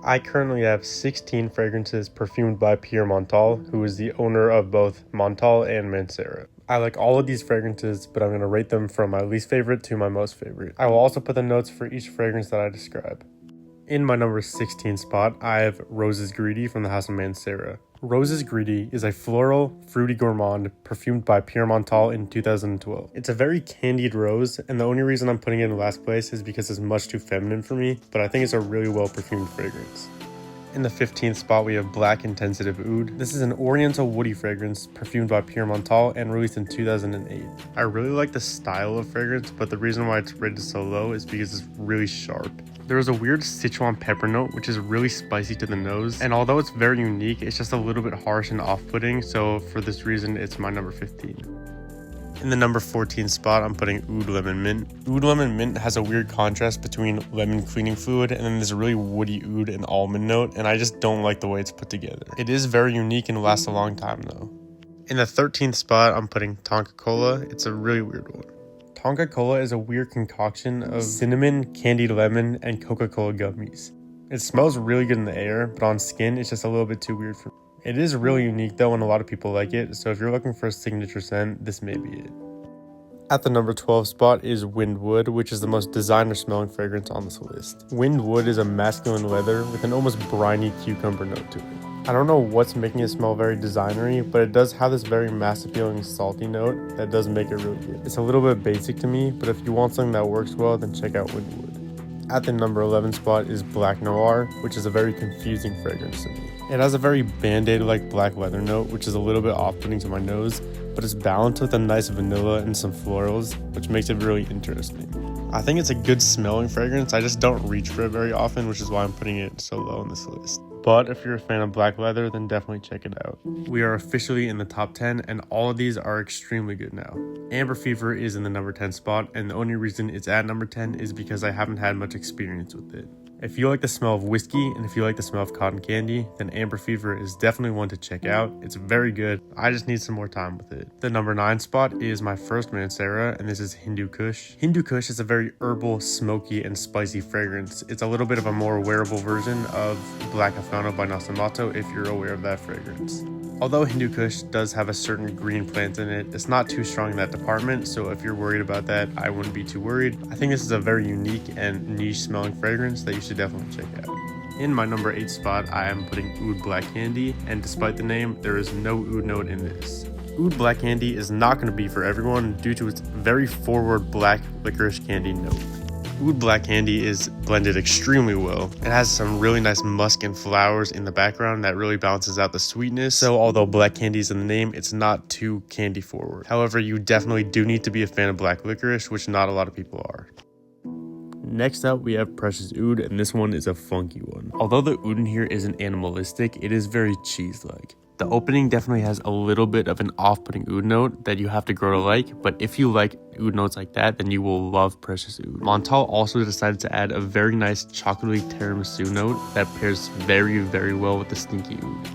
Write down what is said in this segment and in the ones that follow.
I currently have 16 fragrances perfumed by Montale, who is the owner of both Montale and Mancera. I like all of these fragrances, but I'm going to rate them from my least favorite to my most favorite. I will also put the notes for each fragrance that I describe. In my number 16 spot, I have Roses Greedy from the house of Mancera. Roses Greedy is a floral, fruity gourmand perfumed by Montale in 2012. It's a very candied rose, and the only reason I'm putting it in last place is because it's much too feminine for me, but I think it's a really well perfumed fragrance. In the 15th spot, we have Black Intensive Oud. This is an oriental woody fragrance perfumed by Montale and released in 2008. I really like the style of fragrance, but the reason why it's rated so low is because it's really sharp. There is a weird Sichuan pepper note, which is really spicy to the nose, and although it's very unique, it's just a little bit harsh and off-putting, so for this reason, it's my number 15. In the number 14 spot, I'm putting Oud Lemon Mint. Oud Lemon Mint has a weird contrast between lemon cleaning fluid and then this really woody oud and almond note, and I just don't like the way it's put together. It is very unique and lasts a long time though. In the 13th spot, I'm putting Tonka Cola. It's a really weird one. Tonka Cola is a weird concoction of cinnamon, candied lemon, and Coca-Cola gummies. It smells really good in the air, but on skin, it's just a little bit too weird for me. It is really unique though, and a lot of people like it, so if you're looking for a signature scent, this may be it. At the number 12 spot is Windwood, which is the most designer smelling fragrance on this list. Windwood is a masculine leather with an almost briny cucumber note to it. I don't know what's making it smell very designery, but it does have this very mass appealing salty note that does make it really good. It's a little bit basic to me, but if you want something that works well, then check out Windwood. At the number 11 spot is Black Noir, which is a very confusing fragrance to me. It has a very band-aid-like black leather note, which is a little bit off-putting to my nose, but it's balanced with a nice vanilla and some florals, which makes it really interesting. I think it's a good smelling fragrance, I just don't reach for it very often, which is why I'm putting it so low on this list. But if you're a fan of black leather, then definitely check it out. We are officially in the top 10, and all of these are extremely good now. Amber Fever is in the number 10 spot, and the only reason it's at number 10 is because I haven't had much experience with it. If you like the smell of whiskey, and if you like the smell of cotton candy, then Amber Fever is definitely one to check out. It's very good. I just need some more time with it. The number 9 spot is my first Mancera, and this is Hindu Kush. Hindu Kush is a very herbal, smoky, and spicy fragrance. It's a little bit of a more wearable version of Black Afghano by Nasamato if you're aware of that fragrance. Although Hindu Kush does have a certain green plant in it, it's not too strong in that department, so if you're worried about that, I wouldn't be too worried. I think this is a very unique and niche smelling fragrance that you should definitely check out. In my number 8 spot, I am putting Oud Black Candy, and despite the name, there is no oud note in this. Oud Black Candy is not going to be for everyone due to its very forward black licorice candy note. Oud Black Candy is blended extremely well. It has some really nice musk and flowers in the background that really balances out the sweetness. So although black candy is in the name, it's not too candy forward. However, you definitely do need to be a fan of black licorice, which not a lot of people are. Next up, we have Precious Oud, and this one is a funky one. Although the oud in here isn't animalistic, it is very cheese-like. The opening definitely has a little bit of an off-putting oud note that you have to grow to like, but if you like oud notes like that, then you will love Precious Oud. Montale also decided to add a very nice chocolatey tiramisu note that pairs very, very well with the stinky oud.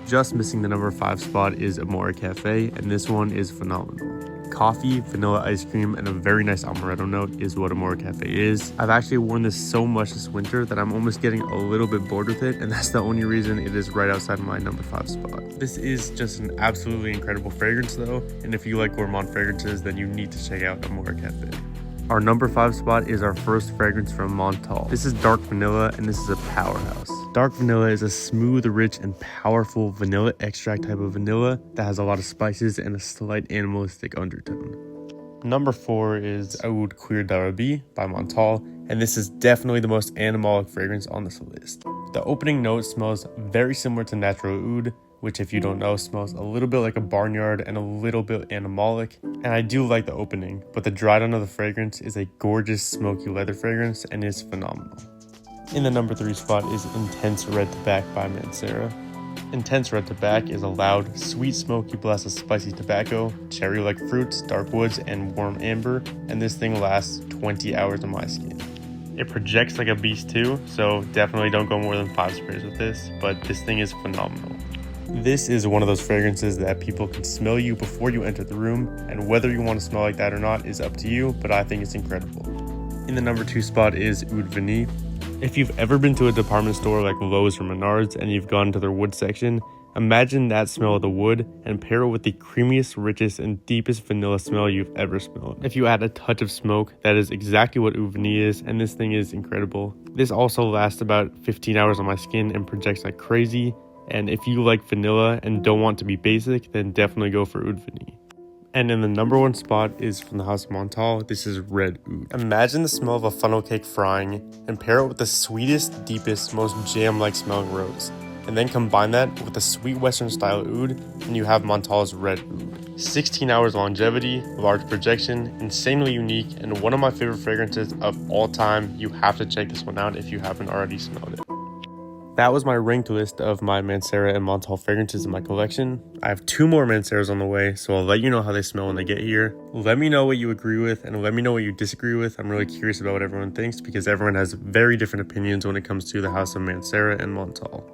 Just missing the number 5 spot is Amore Cafe, and this one is phenomenal. Coffee, vanilla ice cream, and a very nice amaretto note is what Amore Cafe is. I've actually worn this so much this winter that I'm almost getting a little bit bored with it, and that's the only reason it is right outside my number 5 spot. This is just an absolutely incredible fragrance though, and if you like gourmand fragrances, then you need to check out Amore Cafe. Our number 5 spot is our first fragrance from Montale. This is Dark Vanilla, and this is a powerhouse. Dark Vanilla is a smooth, rich, and powerful vanilla extract type of vanilla that has a lot of spices and a slight animalistic undertone. Number 4 is Oud Cuir d'Arabie by Montale, and this is definitely the most animalic fragrance on this list. The opening note smells very similar to natural oud, which if you don't know, smells a little bit like a barnyard and a little bit animalic. And I do like the opening, but the dry down of the fragrance is a gorgeous smoky leather fragrance and is phenomenal. In the number 3 spot is Intense Red Tobacco by Mancera. Intense Red Tobacco is a loud, sweet smoky blast of spicy tobacco, cherry-like fruits, dark woods, and warm amber, and this thing lasts 20 hours on my skin. It projects like a beast too, so definitely don't go more than 5 sprays with this, but this thing is phenomenal. This is one of those fragrances that people can smell you before you enter the room, and whether you want to smell like that or not is up to you, but I think it's incredible. In the number 2 spot is Oud Vanille. If you've ever been to a department store like Lowe's or Menards and you've gone to their wood section, imagine that smell of the wood and pair it with the creamiest, richest, and deepest vanilla smell you've ever smelled. If you add a touch of smoke, that is exactly what Oud Vanille is, and this thing is incredible. This also lasts about 15 hours on my skin and projects like crazy, and if you like vanilla and don't want to be basic, then definitely go for Oud Vanille. And in the number one spot is from the house of Montale. This is Red Oud. Imagine the smell of a funnel cake frying and pair it with the sweetest, deepest, most jam-like smelling rose. And then combine that with the sweet Western style oud, and you have Montale's Red Oud. 16 hours longevity, large projection, insanely unique, and one of my favorite fragrances of all time. You have to check this one out if you haven't already smelled it. That was my ranked list of my Mancera and Montale fragrances in my collection. I have 2 more Manceras on the way, so I'll let you know how they smell when they get here. Let me know what you agree with and let me know what you disagree with. I'm really curious about what everyone thinks because everyone has very different opinions when it comes to the house of Mancera and Montale.